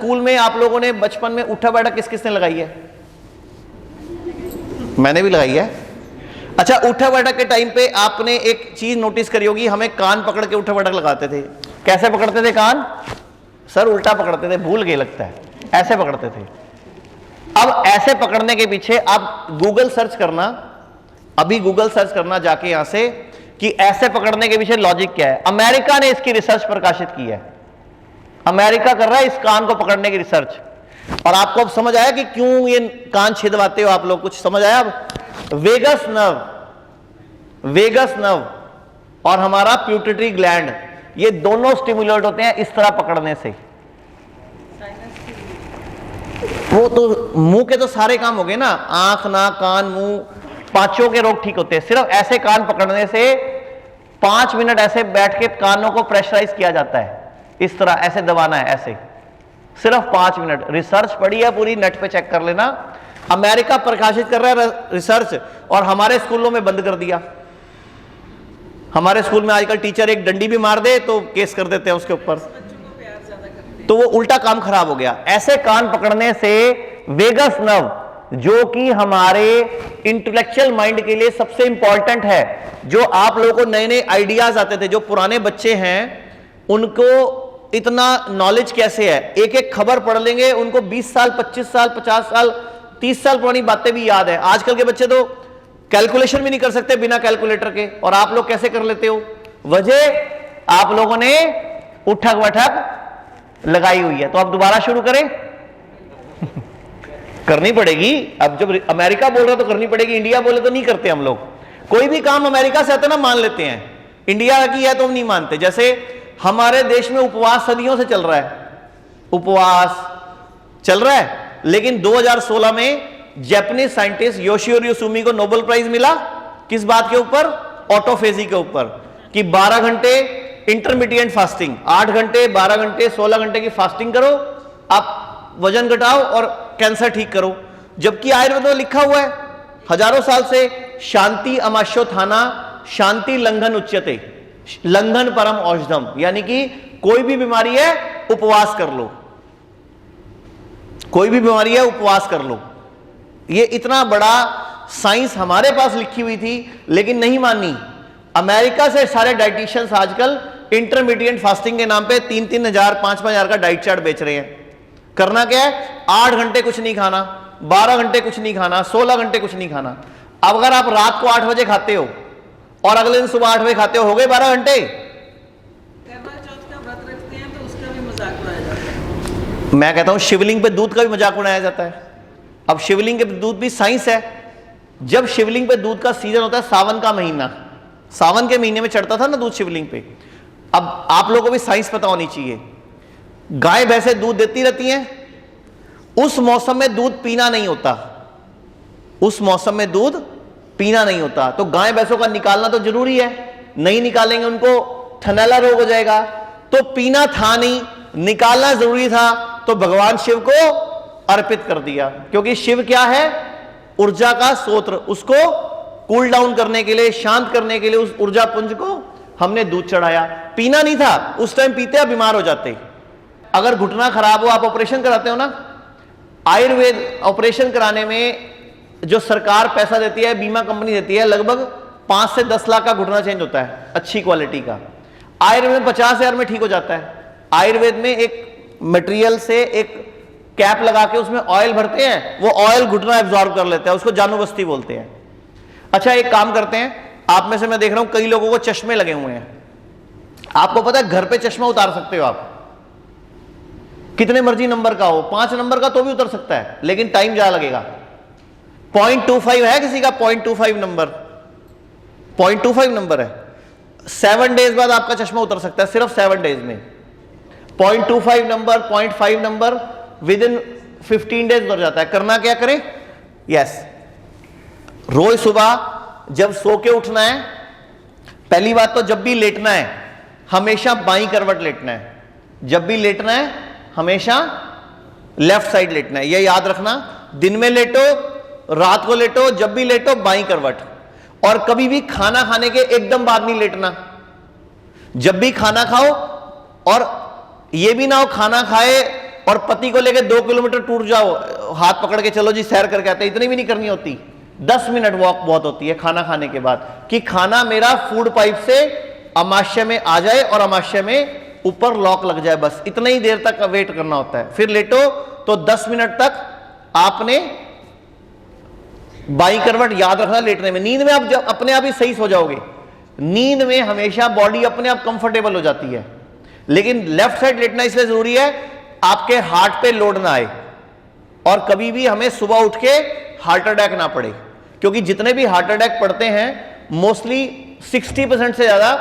School में आप लोगों ने बचपन में उठा बैठक किस किसने लगाई है? मैंने भी लगाई है। अच्छा, उठा बैठक के टाइम पे आपने एक चीज नोटिस करी होगी, हमें कान पकड़ के उठा बैठक लगाते थे। कैसे पकड़ते थे कान? सर उल्टा पकड़ते थे, भूल गए लगता है, ऐसे पकड़ते थे। अब ऐसे पकड़ने के पीछे आप गूगल सर्च करना, अभी गूगल सर्च करना जाके यहां से कि ऐसे पकड़ने के पीछे लॉजिक क्या है। अमेरिका ने इसकी रिसर्च प्रकाशित की है। अमेरिका कर रहा है इस कान को पकड़ने की रिसर्च। और आपको अब समझ आया कि क्यों ये कान छिदवाते हो आप लोग? कुछ समझ आया अब? वेगस नर्व और हमारा प्यूटिटरी ग्लैंड, ये दोनों स्टिमुलेट होते हैं इस तरह पकड़ने से। वो तो मुंह के तो सारे काम हो गए ना, आंख, नाक, कान, मुंह, पांचों के रोग ठीक होते हैं सिर्फ ऐसे कान पकड़ने से। 5 मिनट ऐसे बैठ के कानों को प्रेशराइज किया जाता है, इस तरह ऐसे दबाना है, ऐसे सिर्फ 5 मिनट। रिसर्च पढ़ी है पूरी, नेट पे चेक कर लेना। अमेरिका प्रकाशित कर रहा है रिसर्च और हमारे स्कूलों में बंद कर दिया। हमारे स्कूल में आजकल टीचर एक डंडी भी मार दे तो केस कर देते हैं उसके ऊपर, तो वो उल्टा काम खराब हो गया। ऐसे कान पकड़ने से वेगस नर्व, जो कि हमारे इंटेलेक्चुअल माइंड के लिए सबसे इंपॉर्टेंट है, जो आप लोगों को नए नए आइडियाज आते थे, जो पुराने बच्चे हैं उनको इतना नॉलेज कैसे है, एक एक खबर पढ़ लेंगे, उनको 20 साल 25 साल 50 साल 30 साल पुरानी बातें भी याद है। आजकल के बच्चे तो कैलकुलेशन भी नहीं कर सकते बिना कैलकुलेटर के, और आप लोग कैसे कर लेते हो? वजह आप लोगों ने उठक बैठक लगाई हुई है। तो अब दोबारा शुरू करें? करनी पड़ेगी। अब जब अमेरिका बोल रहा तो करनी पड़ेगी, इंडिया बोले तो नहीं करते हम लोग। कोई भी काम अमेरिका से आता ना मान लेते हैं, इंडिया की है तो हम नहीं मानते। जैसे हमारे देश में उपवास सदियों से चल रहा है, उपवास चल रहा है, लेकिन 2016 में जापानीज साइंटिस्ट योशिहिरो सुमी को नोबेल प्राइज मिला। किस बात के ऊपर? ऑटोफेजी के ऊपर, कि 12 घंटे इंटरमीडिएट फास्टिंग, 8 घंटे 12 घंटे 16 घंटे की फास्टिंग करो, आप वजन घटाओ और कैंसर ठीक करो। जबकि आयुर्वेद में लिखा हुआ है हजारों साल से, शांति अमाश्योत्थाना शांति लंघन उच्यते, लंघन परम औषधम, यानी कि कोई भी बीमारी है उपवास कर लो, कोई भी बीमारी है उपवास कर लो। ये इतना बड़ा साइंस हमारे पास लिखी हुई थी, लेकिन नहीं मानी। अमेरिका से सारे डाइटिशियंस आजकल इंटरमीडिएट फास्टिंग के नाम पे 3-3 हजार 5-5 हजार का डाइट चार्ट बेच रहे हैं। करना क्या है? 8 घंटे कुछ नहीं खाना, 12 घंटे कुछ नहीं खाना, 16 घंटे कुछ नहीं खाना। अब अगर आप रात को 8 बजे खाते हो और अगले दिन सुबह 8 बजे खाते हो गए 12 घंटे। मैं कहता हूं शिवलिंग पे दूध का भी मजाक उड़ाया जाता है। अब शिवलिंग के दूध भी साइंस है। जब शिवलिंग पे दूध का सीजन होता है, सावन का महीना, सावन के महीने में चढ़ता था ना दूध शिवलिंग पे। अब आप लोगों को भी साइंस पता होनी चाहिए। गाय भैंसें दूध देती रहती हैं, उस मौसम में दूध पीना नहीं होता, उस मौसम में दूध पीना नहीं होता, तो गाय भैंसों का निकालना तो जरूरी है। नहीं निकालेंगे उनको थनैला रोग हो जाएगा। तो पीना था नहीं, निकालना जरूरी था, तो भगवान शिव को अर्पित कर दिया। क्योंकि शिव क्या है? ऊर्जा का स्रोत। उसको कूल डाउन करने के लिए, शांत करने के लिए उस ऊर्जा पुंज को हमने दूध चढ़ाया। पीना नहीं था, उस टाइम पीते आप बीमार हो जाते। अगर घुटना खराब हो, आप ऑपरेशन कराते हो ना, आयुर्वेद ऑपरेशन कराने में जो सरकार पैसा देती है, बीमा कंपनी देती है, लगभग 5 से 10 लाख का घुटना चेंज होता है अच्छी क्वालिटी का। आयुर्वेद में 50 हजार में ठीक हो जाता है। आयुर्वेद में एक मटेरियल से एक कैप लगा के उसमें ऑयल भरते हैं, वो ऑयल घुटना एब्जॉर्ब कर लेता है, उसको जानुबस्ती बोलते हैं। अच्छा, एक काम करते हैं, आप में से मैं देख रहा हूं कई लोगों को चश्मे लगे हुए हैं। आपको पता है घर पे चश्मा उतार सकते हो आप, कितने मर्जी नंबर का हो, 5 नंबर का तो भी उतर सकता है, लेकिन टाइम ज्यादा लगेगा। 0.25 है किसी का? 0.25 नंबर, 0.25 नंबर है। 7 डेज बाद आपका चश्मा उतर सकता है, सिर्फ 7 डेज में। 0.25 number, 0.5 number with in 15 days उतर जाता है। करना क्या करें? यस, रोज सुबह जब सो के उठना है, पहली बात तो जब भी लेटना है हमेशा बाईं करवट लेटना है। जब भी लेटना है हमेशा लेफ्ट साइड लेटना है, यह याद रखना। दिन में लेटो, रात को लेटो, जब भी लेटो बाईं करवट। और कभी भी खाना खाने के एकदम बाद नहीं लेटना। जब भी खाना खाओ, और यह भी ना हो खाना खाए और पति को लेके 2 किलोमीटर टूर जाओ, हाथ पकड़ के चलो जी सैर करके आते, इतनी भी नहीं करनी होती, 10 मिनट वॉक बहुत होती है खाना खाने के बाद, कि खाना मेरा फूड पाइप से अमाशय में आ जाए और अमाशय में ऊपर लॉक लग जाए, बस इतना ही देर तक वेट करना होता है। फिर लेटो तो 10 मिनट तक आपने बाई करवट याद रखना लेटने में। नींद में आप जब अपने आप ही सही सो जाओगे, नींद में हमेशा बॉडी अपने आप कंफर्टेबल हो जाती है, लेकिन लेफ्ट साइड लेटना इसलिए जरूरी है आपके हार्ट पे लोड ना आए और कभी भी हमें सुबह उठ के हार्ट अटैक ना पड़े, क्योंकि जितने भी हार्ट अटैक पड़ते हैं मोस्टली 60% से ज्यादा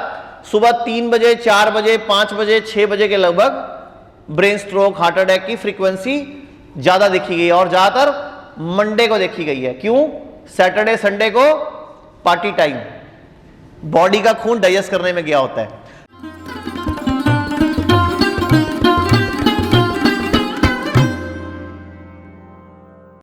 सुबह 3 बजे, 4 बजे, 5 बजे, 6 बजे के लगभग ब्रेन स्ट्रोक, हार्ट अटैक की फ्रीक्वेंसी ज्यादा देखी गई है और ज्यादातर मंडे को देखी गई है। क्यों? सैटरडे संडे को पार्टी टाइम, बॉडी का खून डाइजेस्ट करने में गया होता है।